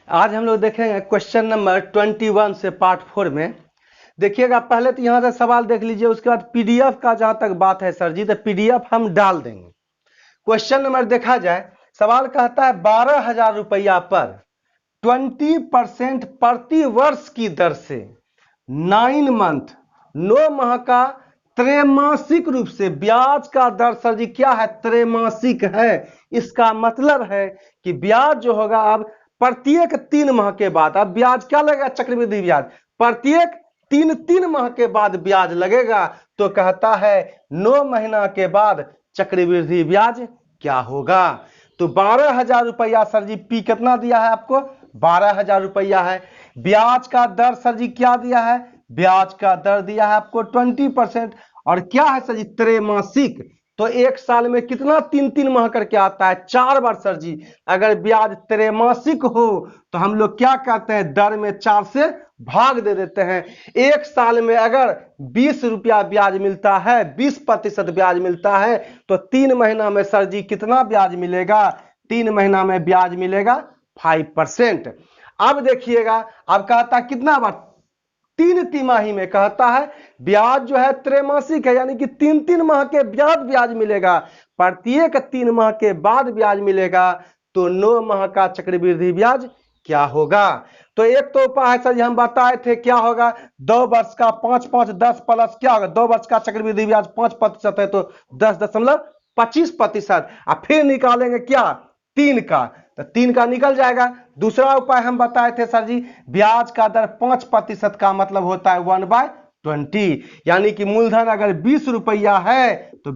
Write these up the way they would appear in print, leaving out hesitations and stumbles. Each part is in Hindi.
आज हम लोग देखेंगे क्वेश्चन नंबर 21 से पार्ट 4 में। देखिएगा, पहले तो यहाँ से सवाल देख लीजिए, उसके बाद पीडीएफ का जहां तक बात है सर जी, तो पीडीएफ हम डाल देंगे। क्वेश्चन नंबर देखा जाए, सवाल कहता है 12,000 रुपया पर 20% प्रति वर्ष की दर से 9 मंथ 9 माह का त्रैमासिक रूप से ब्याज का दर सर जी क्या है, त्रैमासिक है। इसका मतलब है कि ब्याज जो होगा अब प्रत्येक 3 माह के बाद, अब ब्याज क्या लगेगा, चक्रवृद्धि ब्याज प्रत्येक 3 माह के बाद ब्याज लगेगा। तो कहता है 9 महीना के बाद चक्रवृद्धि ब्याज क्या होगा। तो 12,000 रुपया सर जी, पी कितना दिया है आपको, 12,000 रुपया है। ब्याज का दर सर जी क्या दिया है, ब्याज का दर दिया है आपको 20%। और क्या है सर जी, त्रैमासिक। तो एक साल में कितना 3 माह करके आता है, 4 बार सर जी। अगर ब्याज त्रैमासिक हो तो हम लोग क्या कहते हैं, दर में 4 से भाग दे देते हैं। एक साल में अगर 20 रुपया ब्याज मिलता है, 20% ब्याज मिलता है, तो 3 महीना में सर जी कितना ब्याज मिलेगा, 3 महीना में ब्याज मिलेगा 5%। अब देखिएगा, अब कहता कितना बार, 3 तिमाही में कहता है ब्याज जो है त्रैमासिक है, यानी कि 3 माह के ब्याज मिलेगा, प्रत्येक 3 माह के बाद ब्याज मिलेगा। तो 9 माह का चक्रवृद्धि ब्याज क्या होगा। तो एक तो उपाय है सर जी, हम बताए थे क्या होगा, 2 वर्ष का 5 5 10 प्लस क्या होगा, 2 वर्ष का चक्रवृद्धि ब्याज 5% है तो 10.25%। और फिर निकालेंगे क्या, 3 का, तो 3 का निकल जाएगा। दूसरा उपाय हम बताए थे सर जी, ब्याज का दर 5% का मतलब होता है 1/20, यानी कि मूलधन अगर 20 रुपया है तो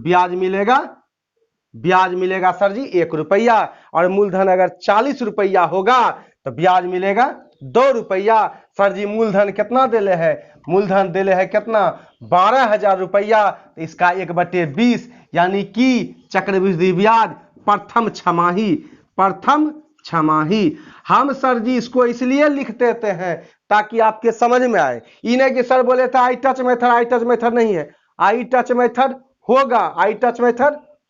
ब्याज मिलेगा सर जी 1 रुपया, और मूलधन अगर 40 रुपया होगा तो ब्याज मिलेगा 2 रुपया। सर जी मूलधन कितना दिले है, मूलधन दिले है कितना, 12,000 रुपया, तो इसका 1/20, यानी कि चक्रवृद्धि ब्याज प्रथम छमाही। हम सर जी इसको इसलिए लिख देते हैं ताकि आपके समझ में आए। इन्हें कि सर बोले थे आई टच मेथड नहीं है, आई टच मेथड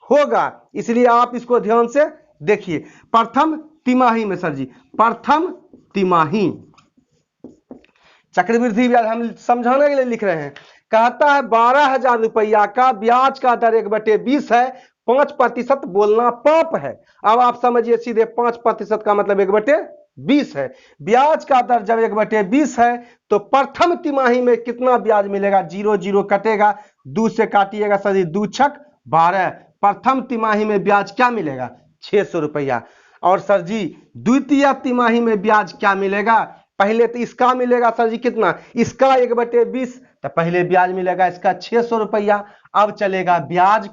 होगा, इसलिए आप इसको ध्यान से देखिए। प्रथम तिमाही में सर जी, प्रथम तिमाही चक्रवृद्धि ब्याज हम समझाने के लिए लिख रहे हैं। कहता है 12,000 रुपया का ब्याज का दर 1/20 है, 5% बोलना पाप है। अब आप समझिए सीधे, 5% का मतलब 1/20 है। ब्याज का दर जब 1/20 है तो प्रथम तिमाही में कितना ब्याज मिलेगा, 0 0 कटेगा, 2 से काटिएगा सर जी, 2 छक 12। प्रथम तिमाही में ब्याज क्या मिलेगा, 600 रुपया। और सर जी द्वितीय तिमाही में ब्याज क्या मिलेगा, पहले तो इसका मिलेगा सर जी कितना, इसका 1/20, तो पहले ब्याज मिलेगा इसका 600 रुपया। अब चलेगा ब्याज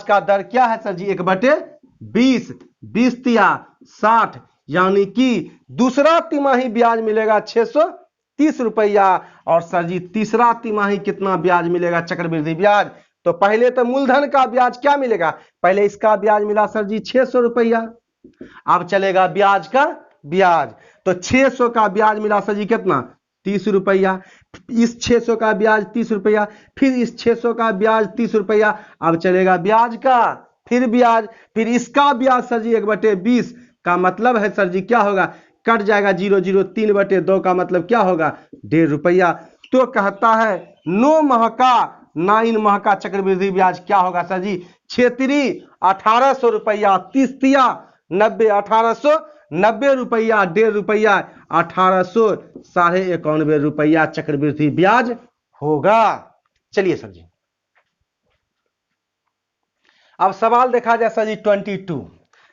का दर क्या है सर जी, 1/20, 20 तिया 60, यानी कि दूसरा तिमाही ब्याज मिलेगा 630 रुपया। और सर जी तीसरा तिमाही कितना ब्याज मिलेगा, चक्रवृद्धि ब्याज। तो पहले तो मूलधन का ब्याज क्या मिलेगा, पहले इसका ब्याज मिला सर जी 600 रुपया। अब चलेगा ब्याज का ब्याज, तो 600 का ब्याज मिला सर जी कितना, 30 रुपया। इस 600 का ब्याज 30 रुपया, फिर इस 600 का ब्याज 30 रुपया। अब चलेगा ब्याज का, फिर इसका ब्याज सर जी 1/20 का मतलब है सर जी क्या होगा, कट जाएगा 0 0, 3/2 का मतलब क्या होगा, 1.5 रुपया। तो कहता है 9 माह का चक्रवृद्धि ब्याज क्या होगा सर जी, 1800 रुपया, 30 तिया 90, 1890 रुपया, 1.5 रुपया, 1800, 91.5 रुपया चक्रवृद्धि ब्याज होगा। चलिए सर जी, अब सवाल देखा जाए सर जी 22।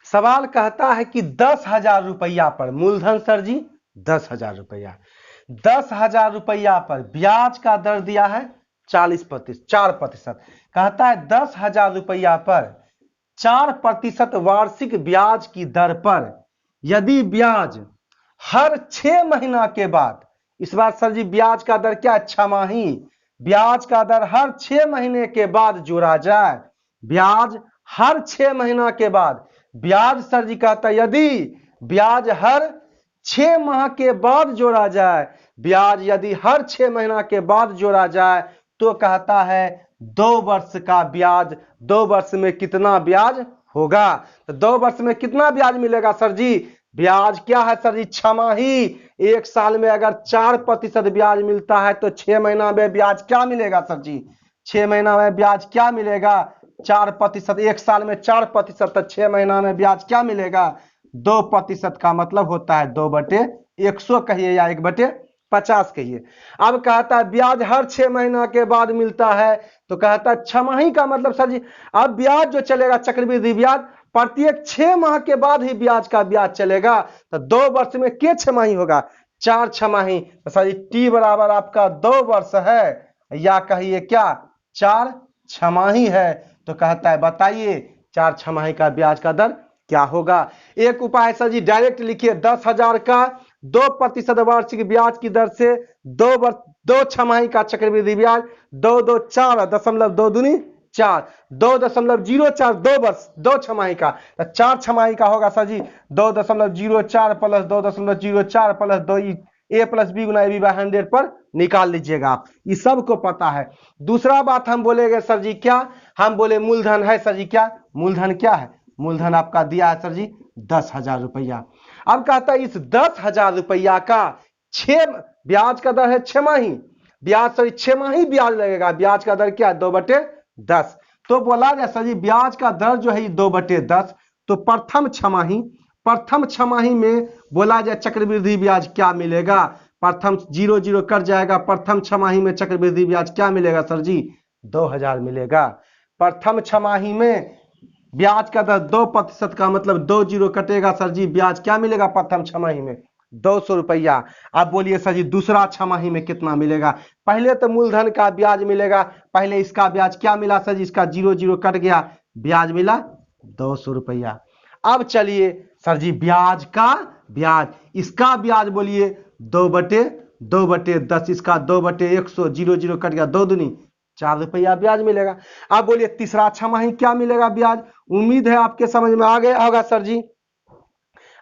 सवाल कहता है कि 10,000 रुपया पर मूलधन सर जी 10,000 रुपया, 10,000 रुपया पर ब्याज का दर दिया है 4%। कहता है 10,000 रुपया पर 4% वार्षिक ब्याज की दर पर यदि ब्याज हर 6 महीना के बाद, इस बार सर जी ब्याज का दर क्या है, छमाही, ब्याज का दर हर 6 महीने के बाद जोड़ा जाए, ब्याज हर 6 महीना के बाद, ब्याज सर जी कहता है यदि ब्याज हर 6 माह के बाद जोड़ा जाए, ब्याज यदि हर 6 महीना के बाद जोड़ा जाए, तो कहता है 2 वर्ष का ब्याज, 2 वर्ष में कितना ब्याज होगा। तो 2 वर्ष में कितना ब्याज मिलेगा सर जी, ब्याज क्या है सर जी? छमाही। एक साल में अगर 4% ब्याज मिलता है तो 6 महीना में ब्याज क्या मिलेगा सर जी? 6 महीना में ब्याज क्या मिलेगा? 4%। एक साल में 4% तो 6 महीना में ब्याज क्या मिलेगा? 2% का मतलब होता है 2/100 कहिए या 1/50 कहिए। अब कहता है ब्याज हर 6 महीना के बाद मिलता है, तो कहता है छमाही का मतलब सर जी अब ब्याज जो चलेगा चक्रवृद्धि ब्याज प्रत्येक 6 माह के बाद ही ब्याज का ब्याज चलेगा। तो 2 वर्ष में के छमाही होगा? 4 छमाही। तो सर टी बराबर आपका 2 वर्ष है या कहिए क्या 4 छमाही है। तो कहता है बताइए 4 छमाही का ब्याज का दर क्या होगा? एक उपाय सर जी डायरेक्ट लिखिए 10,000 का 2% वार्षिक ब्याज की दर से 2 छमाही का चक्रवृद्धि ब्याज 2 दूनी 4 2.04 2 वर्ष 2 छमाही का। तो 4 छमाही का होगा sir ji 2.04 plus 2.04 plus 2 A plus B गुना ए बी बाय 100 पर निकाल लीजिएगा आप। ये सबको पता है। दूसरा बात हम बोलेंगे सर जी क्या? हम बोले मूलधन है सर जी क्या? मूलधन क्या है? मूलधन आपका दिया है सर जी 10,000 रुपया। अब कहता है इस 10,000 रुपया का 6 ब्याज का दर है छमाही। ब्याज सॉरी 6 माही ब्याज लगेगा। ब्याज का दर क्या है? 2/10। तो बोला जाए सर जी ब्याज का दर जो है 2/10। तो प्रथम छमाही में बोला जाए चक्रवृद्धि ब्याज क्या मिलेगा? प्रथम 0 कट जाएगा। प्रथम छमाही में चक्रवृद्धि ब्याज क्या मिलेगा सर जी? 2,000 मिलेगा। प्रथम छमाही में ब्याज का दर 2% का मतलब 2 0 कटेगा सर जी। ब्याज क्या मिलेगा प्रथम छमाही में? 200 रुपया। अब बोलिए सर जी दूसरा छमाही में कितना मिलेगा? पहले तो मूलधन का ब्याज मिलेगा। पहले इसका ब्याज क्या मिला सर जी? इसका 0 कट गया, ब्याज मिला 200 रुपया। अब चलिए सर जी ब्याज का ब्याज, इसका ब्याज बोलिए 2/10। इसका 2/100 0 कट गया 2 दूनी 4 रुपया ब्याज मिलेगा। अब बोलिए तीसरा छमाही क्या मिलेगा ब्याज? उम्मीद है आपके समझ में आ गया होगा सर जी।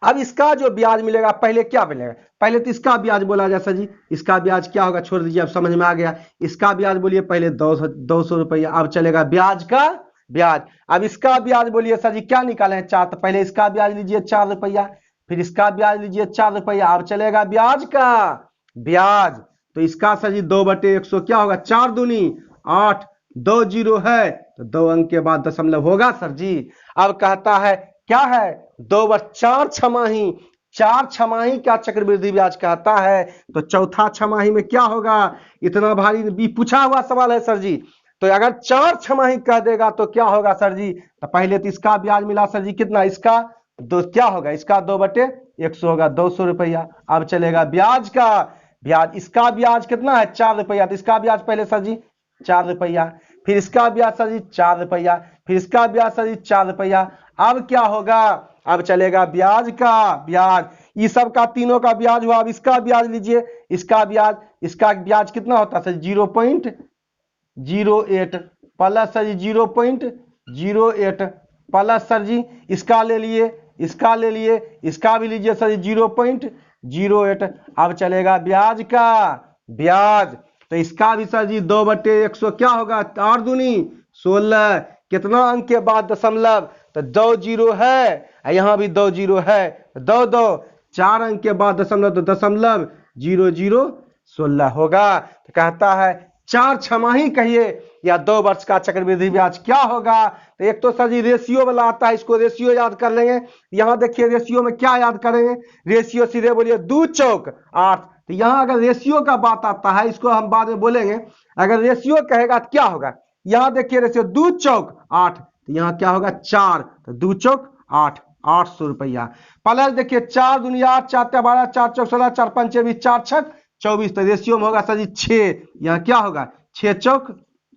अब इसका जो ब्याज मिलेगा पहले क्या मिलेगा? पहले तो इसका ब्याज बोला जाए सर जी। इसका ब्याज क्या होगा? छोड़ दीजिए अब समझ में आ गया। इसका ब्याज बोलिए पहले 200 रुपया। अब चलेगा ब्याज का ब्याज। अब इसका ब्याज बोलिए सर जी क्या निकाले? 4। तो पहले इसका ब्याज लीजिए 4 रुपया, फिर इसका ब्याज लीजिए 4 रुपया। अब चलेगा ब्याज का ब्याज। तो इसका सर जी 2/100 क्या होगा? 4 दूनी 8, 2 0 है तो 2 अंक के बाद दशमलव होगा सर जी। अब कहता है क्या है? 4 छमाही। 4 छमाही का चक्रवृद्धि ब्याज कहता है। तो चौथा छमाही में क्या होगा? इतना भारी भी पूछा हुआ सवाल है सर जी। तो अगर 4 छमाही कह देगा तो क्या होगा सर जी? तो पहले तो इसका ब्याज मिला सर जी कितना? इसका क्या होगा? इसका 2/100 होगा 200 रुपया। अब चलेगा ब्याज का ब्याज। इसका ब्याज कितना है? 4 रुपया। तो इसका ब्याज पहले सर जी 4 रुपया, फिर इसका ब्याज सर जी 4 रुपया, फिर इसका ब्याज सर जी 4 रुपया। अब क्या होगा? अब चलेगा ब्याज का ब्याज। ये सब का तीनों का ब्याज हुआ। अब इसका ब्याज लीजिए। इसका ब्याज कितना होता है सर? 0.08 प्लस सर जी 0.08 प्लस सर जी इसका ले लिए, इसका ले लिए, इसका भी लीजिए सर जी 0.08। अब चलेगा ब्याज का ब्याज। तो इसका भी सर जी 2/100 क्या होगा? 8 दूनी 16। कितना अंक के बाद दशमलव? तो 2 0 है, यहां भी 2 0 है, 2 2 4 अंक के बाद दशमलव, तो दशमलव 0 0 16 होगा। तो कहता है 4 छमाही कहिए या 2 वर्ष का चक्रवृद्धि ब्याज क्या होगा? तो एक तो सर जी रेशियो वाला आता है, इसको रेशियो याद कर लेंगे। यहां देखिए रेशियो में क्या याद करेंगे? रेशियो सीधे बोलिए 2 चौक 8। तो यहां अगर रेशियो का बात आता है, इसको हम बाद में बोलेंगे। अगर रेशियो कहेगा तो क्या होगा? यहां देखिए रेशियो 2 चौक 8, तो यहां क्या होगा? 4, तो 2 चौक 8, 800 रुपया। प्लस देखिए 4 दूनी 8, 4 12, 4 चौक 16, 4 5 20, 4 6 24। तो रेशियो में होगा सर जी 6। यहां क्या होगा? 6 चौक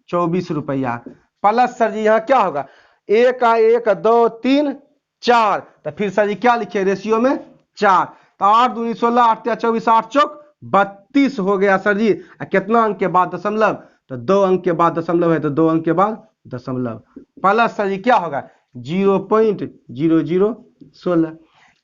24 रुपया। प्लस सर जी यहां क्या होगा? 1 2 3 4। तो फिर सर जी क्या लिखे रेशियो में? 4। तो 8 दूनी 16, 8 24, 8 चौक 32 हो गया सर जी। कितना अंक के बाद दशमलव? तो 2 अंक के बाद दशमलव है, तो 2 अंक के बाद दशमलव। प्लस सर जी क्या होगा? 0.0016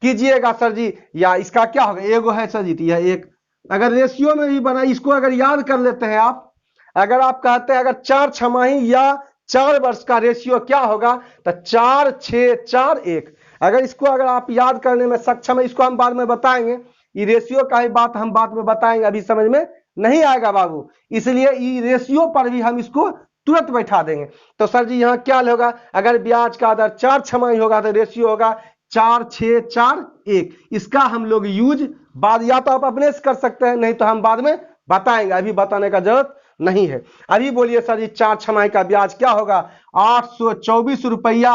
कीजिएगा सर जी। या इसका क्या होगा? एगो है सर जी, तो यह एक। अगर रेशियो में भी बना, इसको अगर याद कर लेते हैं आप, अगर आप कहते हैं अगर 4 छमाही या 4 वर्ष का रेशियो क्या होगा? तो 4 6 4 1। अगर इसको अगर आप याद करने में सक्षम है, इसको हम बाद में बताएंगे, ई रेशियो का ही बात हम बाद में बताएंगे, अभी समझ में नहीं आएगा बाबू, इसलिए ई रेशियो पर भी हम इसको तुरंत बैठा देंगे। तो सर जी यहाँ क्या होगा, अगर ब्याज का दर 4 छमाही होगा तो रेशियो होगा 4 6 4 1। इसका हम लोग यूज बाद या तो आप अपने से कर सकते हैं, नहीं तो हम बाद में बताएंगे, अभी बताने का जरूरत नहीं है। अभी बोलिए सर जी 4 छमाही का ब्याज क्या होगा, 824 रुपया,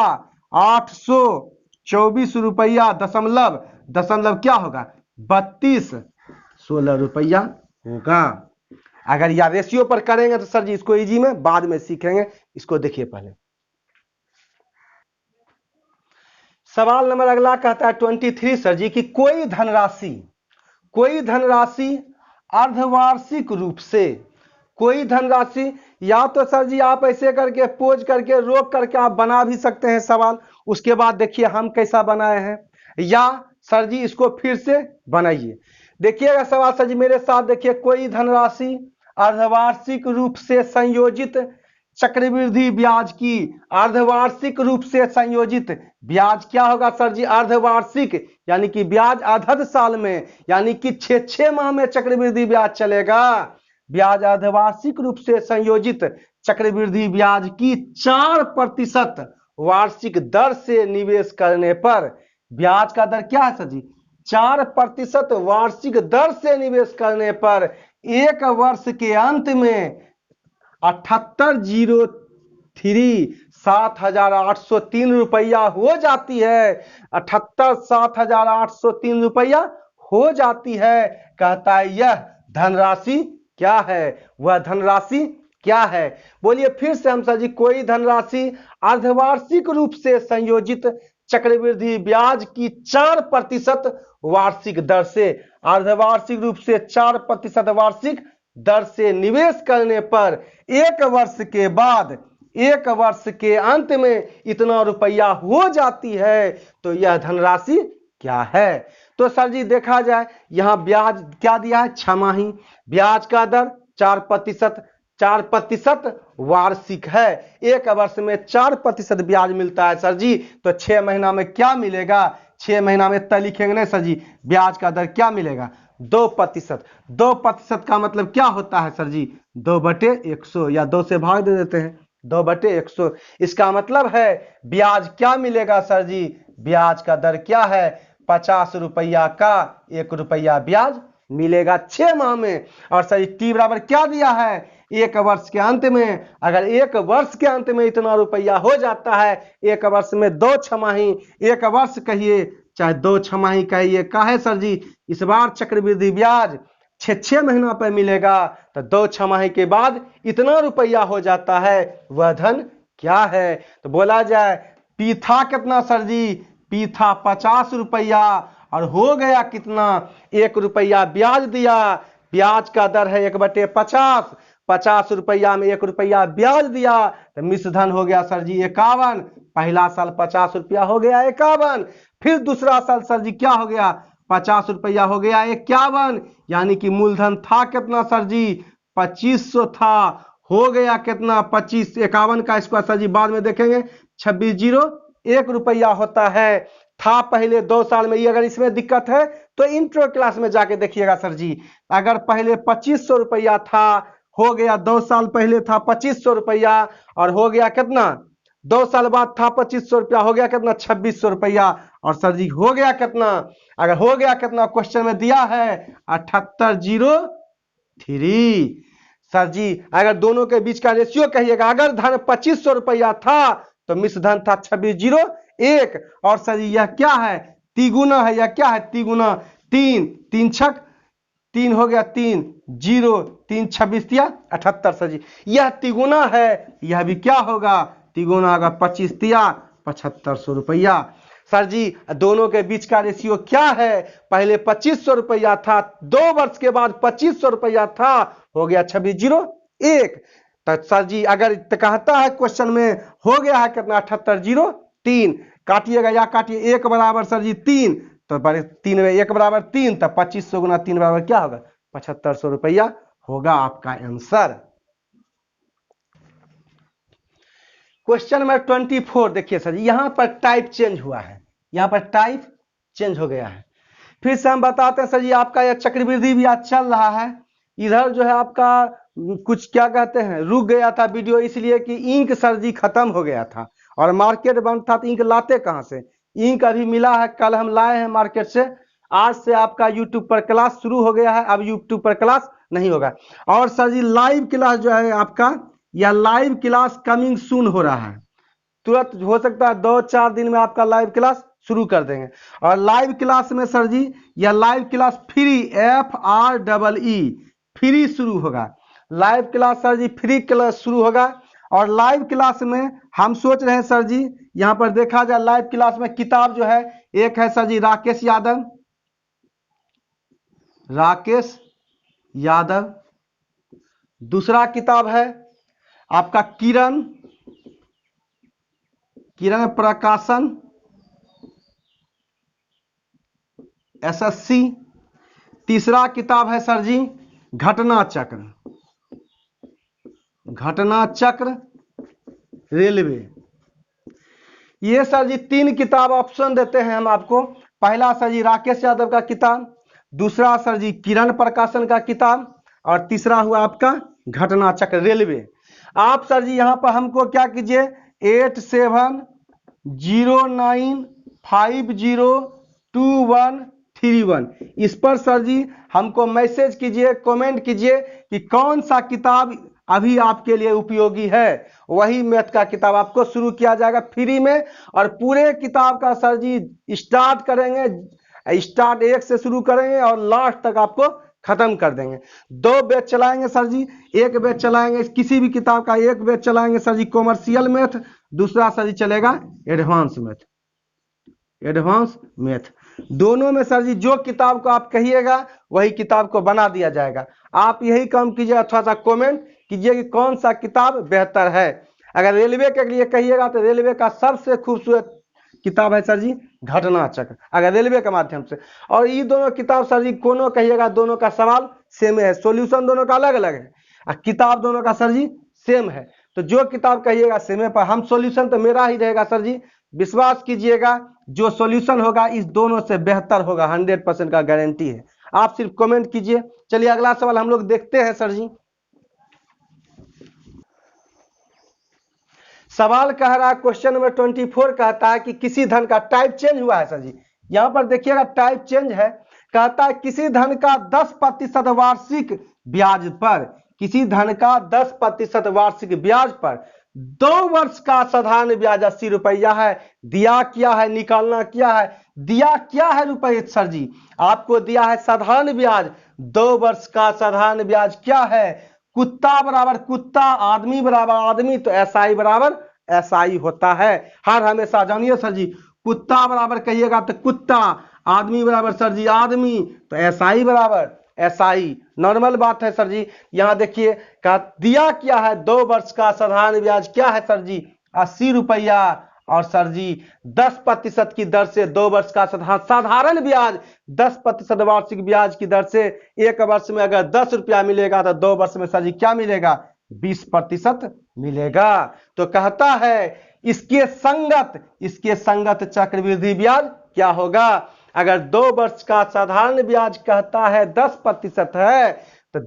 824 रुपया दशमलव क्या होगा, 3216 रुपया होगा। अगर या रेशियो पर करेंगे तो सर जी इसको इजी में बाद में सीखेंगे, इसको देखिए पहले। सवाल नंबर अगला कहता है 23 सर जी कि कोई धनराशि अर्धवार्षिक रूप से, कोई धनराशि, या तो सर जी आप ऐसे करके पोज करके रोक करके आप बना भी सकते हैं सवाल, उसके बाद देखिए हम कैसा बनाए हैं, या सर जी इसको फिर से बनाइए। देखिएगा सवाल सर जी मेरे साथ देखिए, कोई धनराशि अर्धवार्षिक रूप से संयोजित चक्रवृद्धि ब्याज की, अर्धवार्षिक रूप से संयोजित ब्याज क्या होगा सर जी, अर्धवार्षिक यानी कि ब्याज अधद साल में, यानी कि 6 माह में चक्रवृद्धि ब्याज चलेगा। ब्याज अर्धवार्षिक रूप से संयोजित चक्रवृद्धि ब्याज की 4% वार्षिक दर से निवेश करने पर, ब्याज का दर क्या है सर जी, 4% वार्षिक दर से निवेश करने पर एक वर्ष के अंत में 7803 7,803 रुपया हो जाती है, 78,7,803 रुपया हो जाती है। कहता है यह धनराशि क्या है, वह धनराशि क्या है। बोलिए फिर से हम सर जी, कोई धनराशि अर्धवार्षिक रूप से संयोजित चक्रवृद्धि ब्याज की 4% वार्षिक दर से, अर्धवार्षिक रूप से 4% वार्षिक दर से निवेश करने पर एक वर्ष के बाद, एक वर्ष के अंत में इतना रुपया हो जाती है, तो यह धनराशि क्या है। तो सर जी देखा जाए यहां ब्याज क्या दिया है, छमाही, ब्याज का दर 4% वार्षिक है, एक वर्ष में 4% ब्याज मिलता है सर जी, तो 6 महीना में क्या मिलेगा, 6 महीना में तय लिखेंगे नहीं सर जी, ब्याज का दर क्या मिलेगा, 2%। 2% का मतलब क्या होता है सर जी, 2/100, या 2 से भाग दे देते हैं, 2/100। इसका मतलब है ब्याज क्या मिलेगा सर जी, ब्याज का दर क्या है, 50 रुपया का 1 रुपया ब्याज मिलेगा 6 माह में। और सर टी बराबर क्या दिया है, एक वर्ष के अंत में, अगर एक वर्ष के अंत में इतना रुपया हो जाता है, एक वर्ष में 2 छमाही, एक वर्ष कहिए चाहे 2 छमाही कहिए, काहे सर जी, इस बार चक्रवृद्धि ब्याज 6 महीना पर मिलेगा, तो 2 छमाही के बाद इतना रुपया हो जाता है, वह धन क्या है। तो बोला जाए पी था कितना सर जी, पी था 50 रुपया, और हो गया कितना, 1 रुपया ब्याज दिया, ब्याज का दर है 1/50, 50 रुपया में 1 रुपया ब्याज दिया, तो मिश्र धन हो गया सर जी 51। पहला साल 50 रुपया हो गया 51, फिर दूसरा साल सर जी क्या हो गया, 50 रुपया हो गया 51, यानी कि मूलधन था कितना सर जी, 2500 था, हो गया कितना 25, 51 का स्क्वायर सर जी बाद में देखेंगे, 2601 रुपया होता है, था पहले 2 साल में। ये अगर इसमें दिक्कत है तो इंट्रो क्लास में जाके देखिएगा सर जी, अगर पहले 2500 रुपया था, हो गया 2 साल पहले था 2500 रुपया, और हो गया कितना, 2 साल बाद था 2500 रुपया, हो गया कितना 2600 रुपया, और सर जी हो गया कितना, अगर हो गया कितना क्वेश्चन में दिया है 7803। सर जी अगर दोनों के बीच का रेशियो कहिएगा, अगर धन 2500 रुपया था तो मिश्र धन था 2601, और सर जी यह क्या है, तिगुना है, यह क्या है तिगुना, 3 3 छक 3 हो गया 3 0 3 26 दिया 78 सर जी, यह तिगुना है, यह भी क्या होगा तिगुना होगा, 25 दिया 7500 रुपया। सर जी दोनों के बीच का रेशियो क्या है, पहले 2500 रुपया था, 2 वर्ष के बाद 2500 रुपया था, हो गया 2601। तो सर जी अगर कहता है क्वेश्चन में हो गया है कितना 7803, काटिएगा या काटिए, 1 बराबर सर जी 3, तो 3 में 1 बराबर 3, तो 2500 गुना 3 बराबर क्या होगा 7500 रुपया होगा आपका आंसर। क्वेश्चन नंबर 24 देखिए सर जी, यहां पर टाइप चेंज हुआ है, यहाँ पर टाइप चेंज हो गया है। फिर से हम बताते हैं सर जी, आपका यह चक्रवृद्धि ब्याज चल रहा है, इधर जो है आपका कुछ क्या कहते हैं रुक गया था वीडियो, इसलिए कि इंक सर जी खत्म हो गया था और मार्केट बंद था, तो इंक लाते कहां से। इंक अभी मिला है, कल हम लाए हैं मार्केट से। आज से आपका यूट्यूब पर क्लास शुरू हो गया है, अब यूट्यूब पर क्लास नहीं होगा। और सर जी लाइव क्लास जो है आपका, यह लाइव क्लास कमिंग सून हो रहा है, तुरंत हो सकता है 2-4 दिन में आपका लाइव क्लास शुरू कर देंगे। और लाइव क्लास में सर जी यह live class free FREE free शुरू होगा। लाइव क्लास सर जी फ्री क्लास शुरू होगा। और लाइव क्लास में हम सोच रहे हैं सर जी, यहां पर देखा जाए लाइव क्लास में किताब जो है, एक है सर जी राकेश यादव, दूसरा किताब है आपका किरण प्रकाशन SSC, तीसरा किताब है सर जी घटना चक्र रेलवे। ये सर जी 3 किताब ऑप्शन देते हैं हम आपको। पहला सर जी राकेश यादव का किताब, दूसरा सर जी किरण प्रकाशन का किताब, और तीसरा हुआ आपका घटना चक्र रेलवे। आप सर जी यहां पर हमको क्या कीजिए, 8709502131 इस पर सर जी हमको मैसेज कीजिए, कमेंट कीजिए कि कौन सा किताब अभी आपके लिए उपयोगी है। वही मैथ का किताब आपको शुरू किया जाएगा फ्री में। और पूरे किताब का सर जी स्टार्ट करेंगे, स्टार्ट 1 से शुरू करेंगे और लास्ट तक आपको खत्म कर देंगे। 2 बैच चलाएंगे सर जी, एक बैच चलाएंगे किसी भी किताब का, एक बैच चलाएंगे सर जी कॉमर्शियल मैथ, दूसरा सर जी चलेगा एडवांस मैथ। दोनों में सर जी जो किताब को आप कहिएगा वही किताब को बना दिया जाएगा। आप यही काम कीजिए, अथवा सा कमेंट कीजिए कि कौन सा किताब बेहतर है। अगर रेलवे के लिए कहिएगा तो रेलवे का सबसे खूबसूरत किताब है सर जी घटना चक्र, अगर रेलवे के माध्यम से। और ये दोनों किताब सर जी कोनो कहिएगा, दोनों का सवाल सेम है, सॉल्यूशन दोनों का अलग अलग है, किताब दोनों का सर जी सेम है। तो जो किताब कहिएगा सेम पर हम सॉल्यूशन तो मेरा ही रहेगा सर जी, विश्वास कीजिएगा जो सॉल्यूशन होगा इस दोनों से बेहतर होगा, 100% का गारंटी है। आप सिर्फ कमेंट कीजिए। चलिए अगला सवाल हम लोग देखते हैं सर जी। सवाल कह रहा है, क्वेश्चन नंबर 24 कहता है कि किसी धन का टाइप चेंज हुआ है सर जी। यहां पर देखिएगा टाइप चेंज है, कहता है किसी धन का 10% वार्षिक ब्याज पर, किसी धन का 10% वार्षिक ब्याज पर 2 वर्ष का साधारण ब्याज 80 रुपया है। दिया क्या है, निकालना क्या है। दिया क्या है रुपये सर जी, आपको दिया है साधारण ब्याज, 2 वर्ष का साधारण ब्याज क्या है, कुत्ता बराबर कुत्ता, आदमी बराबर आदमी, तो SI बराबर SI होता है। हर हमेशा जानिए सर जी, कुत्ता बराबर कहिएगा तो कुत्ता, आदमी बराबर सर जी आदमी, तो SI बराबर SI, नॉर्मल बात है सर जी। यहां देखिए का दिया क्या है, 2 वर्ष का साधारण ब्याज क्या है सर जी 80 रुपया, और सर जी 10% की दर से 2 वर्ष का साधारण ब्याज 10% वार्षिक ब्याज की दर से 1 वर्ष में अगर 10 रुपया मिलेगा तो 2 वर्ष में सर जी क्या मिलेगा, 20% मिलेगा। तो कहता है इसके संगत चक्रवृद्धि ब्याज क्या होगा। अगर 2 वर्ष का साधारण ब्याज कहता है 10% है, तो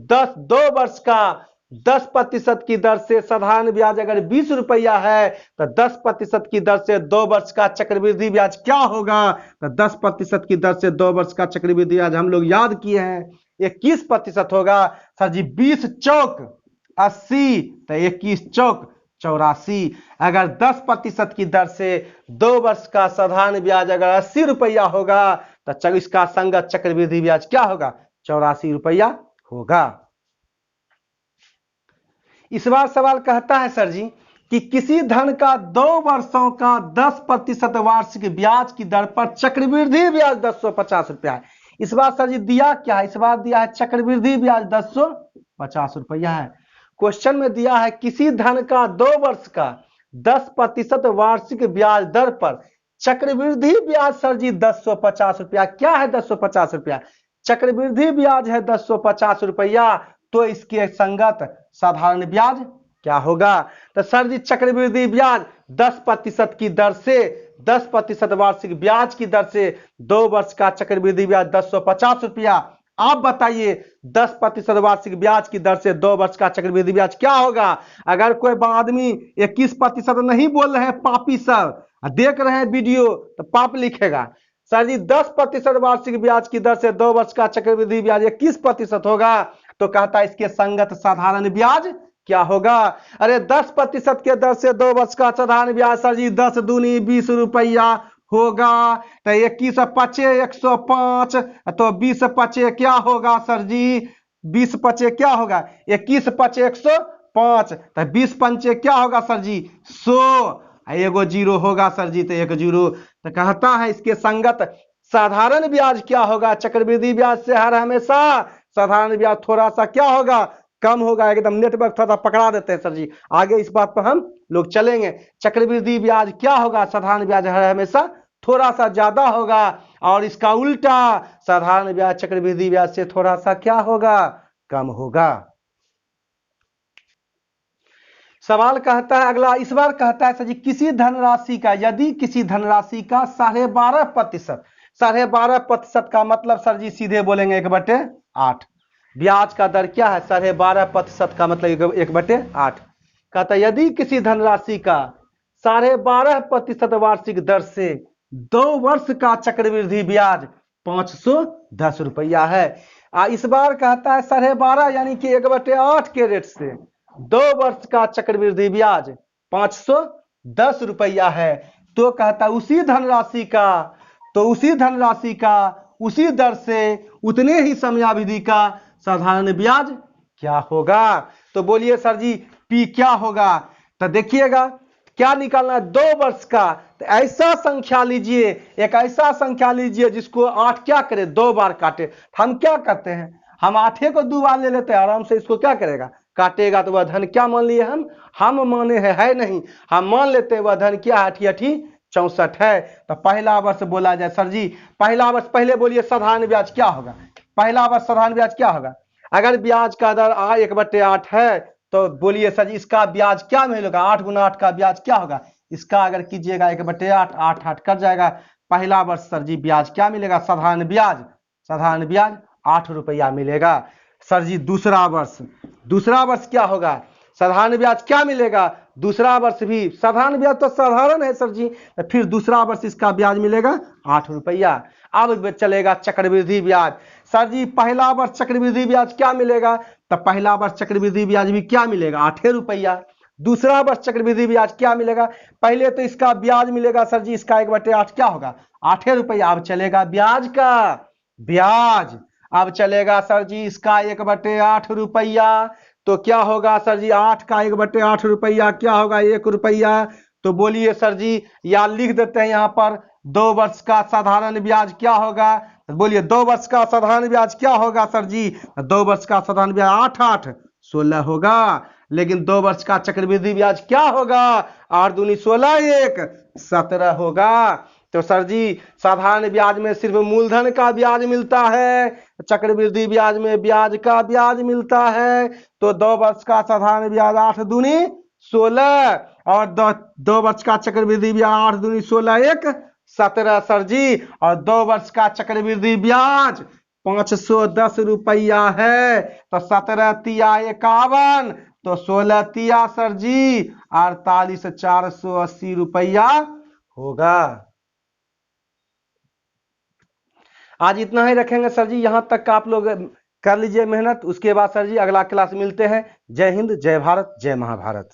2 वर्ष का 10% की दर से साधारण ब्याज अगर 20 रुपया है, तो 10% की दर से 2 वर्ष का चक्रवृद्धि ब्याज क्या होगा। तो 10% की दर से 2 वर्ष का चक्रवृद्धि ब्याज हम लोग याद किए हैं 21% होगा सर जी। 20 चौक 80, तो 21 चौक 84। अगर 10% की दर से 2 वर्ष का साधारण ब्याज अगर 80 रुपया होगा, तो इसका संगत चक्रवृद्धि ब्याज क्या होगा, 84 रुपया होगा। इस बार सवाल कहता है सर जी कि किसी धन का 2 वर्षों का 10% वार्षिक ब्याज की दर पर चक्रवृद्धि ब्याज 1050 रुपया है। इस बार सर जी दिया क्या है, इस बार दिया है चक्रवृद्धि ब्याज 1050 रुपया है। क्वेश्चन में दिया है किसी धन का 2 वर्ष का 10% वार्षिक ब्याज दर पर चक्रवृद्धि ब्याज सर जी 1050 रुपया। क्या है 1050 रुपया, चक्रवृद्धि ब्याज है 1050 रुपया, तो इसके संगत साधारण ब्याज क्या होगा। तो सर जी चक्रवृद्धि ब्याज 10% की दर से 10% वार्षिक ब्याज की दर से 2 वर्ष का चक्रवृद्धि ब्याज 1050 रुपया। आप बताइए 10% वार्षिक ब्याज की दर से 2 वर्ष का चक्रवृद्धि ब्याज क्या होगा? अगर कोई आदमी 21% नहीं बोल रहे हैं, पापी सब देख रहे हैं वीडियो तो पाप लिखेगा। सर जी 10% वार्षिक ब्याज की दर से 2 वर्ष का चक्रवृद्धि ब्याज 21% होगा, तो कहता है इसके संगत साधारण ब्याज क्या होगा? अरे 10% के दर से 2 वर्ष का साधारण ब्याज सर जी 10 दूनी 20 रुपया होगा। तो 21 पचे 105, तो 20 पचे क्या होगा सर जी? 20 पचे क्या होगा? 21 पचे 105, तो 20 पंचे क्या होगा सर जी? 100, एगो जीरो होगा सर जी, तो एक जीरो। तो कहता है इसके संगत साधारण ब्याज क्या होगा? चक्रवृद्धि ब्याज से हर हमेशा साधारण ब्याज थोड़ा सा क्या होगा? कम होगा। एकदम नेटवर्क थोड़ा पकड़ा देते हैं सर जी, आगे इस बात पर हम लोग चलेंगे। चक्रवृद्धि ब्याज क्या होगा? साधारण ब्याज हर हमेशा थोड़ा सा ज्यादा होगा, और इसका उल्टा साधारण ब्याज चक्रवृद्धि ब्याज से थोड़ा सा क्या होगा? कम होगा। सवाल कहता है अगला, इस बार कहता है सर जी किसी धनराशि का, यदि किसी धनराशि का 12.5%, 12.5% का मतलब सर जी सीधे बोलेंगे 1/8। ब्याज का दर क्या है? 12.5% का मतलब 1/8। कहता है यदि किसी धनराशि का 12.5% वार्षिक दर से 2 वर्ष का चक्रवृद्धि ब्याज 510 रुपया है। इस बार कहता है 12.5 यानी कि 1/8 के रेट से 2 वर्ष का चक्रवृद्धि ब्याज 510 रुपया है। तो कहता है उसी धनराशि का, उसी दर से उतने ही समयावधि का साधारण ब्याज क्या होगा? तो बोलिए सर जी पी क्या होगा? तो देखिएगा क्या निकालना है? 2 वर्ष का। तो ऐसा संख्या लीजिए, एक ऐसा संख्या लीजिए जिसको 8 क्या करे? 2 बार काटे। हम क्या करते हैं? हम 8 को 2 बार ले लेते हैं, आराम से इसको क्या करेगा? काटेगा। तो वह धन क्या मान लिए हम माने है नहीं, हम मान लेते हैं वह धन क्या है? 8 64 है। तो पहला वर्ष बोला जाए सर जी, पहला वर्ष पहले बोलिए साधारण ब्याज क्या होगा? पहला वर्ष साधारण ब्याज क्या होगा? अगर ब्याज का दर 1/8 है तो बोलिए सर जी इसका ब्याज क्या मिलेगा? 8 गुना 8 का ब्याज क्या होगा? इसका अगर कीजिएगा 1/8, 8 8 कट जाएगा। पहला वर्ष सर जी ब्याज क्या मिलेगा? साधारण ब्याज 8 रुपया मिलेगा। सर जी दूसरा वर्ष क्या होगा? साधारण ब्याज क्या मिलेगा? दूसरा वर्ष भी साधारण ब्याज तो साधारण है सर जी, तो फिर दूसरा वर्ष इसका ब्याज मिलेगा 8 रुपया। अब चलेगा चक्रवृद्धि ब्याज। सर जी पहला वर्ष चक्रवृद्धि ब्याज क्या मिलेगा? तो पहला वर्ष चक्रवृद्धि ब्याज भी क्या मिलेगा? 8 रुपया। दूसरा वर्ष चक्रवृद्धि ब्याज क्या मिलेगा? पहले तो इसका ब्याज मिलेगा सर जी, इसका 1/8 क्या होगा? 8 रुपया। अब चलेगा ब्याज का ब्याज, अब चलेगा सर जी इसका 1/8 रुपया। तो क्या होगा सर जी? 8 का 1/8 रुपया क्या होगा? 1 रुपया। तो बोलिए सर जी, या लिख देते हैं यहां पर 2 वर्ष का साधारण ब्याज क्या होगा? बोलिए 2 वर्ष का साधारण ब्याज क्या होगा सर जी? 2 वर्ष का साधारण ब्याज 8 8 16 होगा। लेकिन 2 वर्ष का चक्रवृद्धि ब्याज क्या होगा? 8 दूनी 16 1 17 होगा। तो सर जी साधारण ब्याज में सिर्फ मूलधन का ब्याज मिलता है, चक्रवृद्धि ब्याज में ब्याज का ब्याज मिलता है। तो 2 वर्ष का साधारण ब्याज 8 दूनी 16, और 2 वर्ष का चक्रवृद्धि ब्याज 8 दूनी 16 1 17 सर जी। और 2 वर्ष का चक्रवृद्धि ब्याज 510 रुपया है। तो 17 तिया 51, तो 16 तिया सर जी 48 480 रुपया होगा। आज इतना ही रखेंगे सर जी, यहां तक का आप लोग कर लीजिए मेहनत। उसके बाद सर जी अगला क्लास मिलते हैं। जय हिंद, जय भारत, जय महाभारत।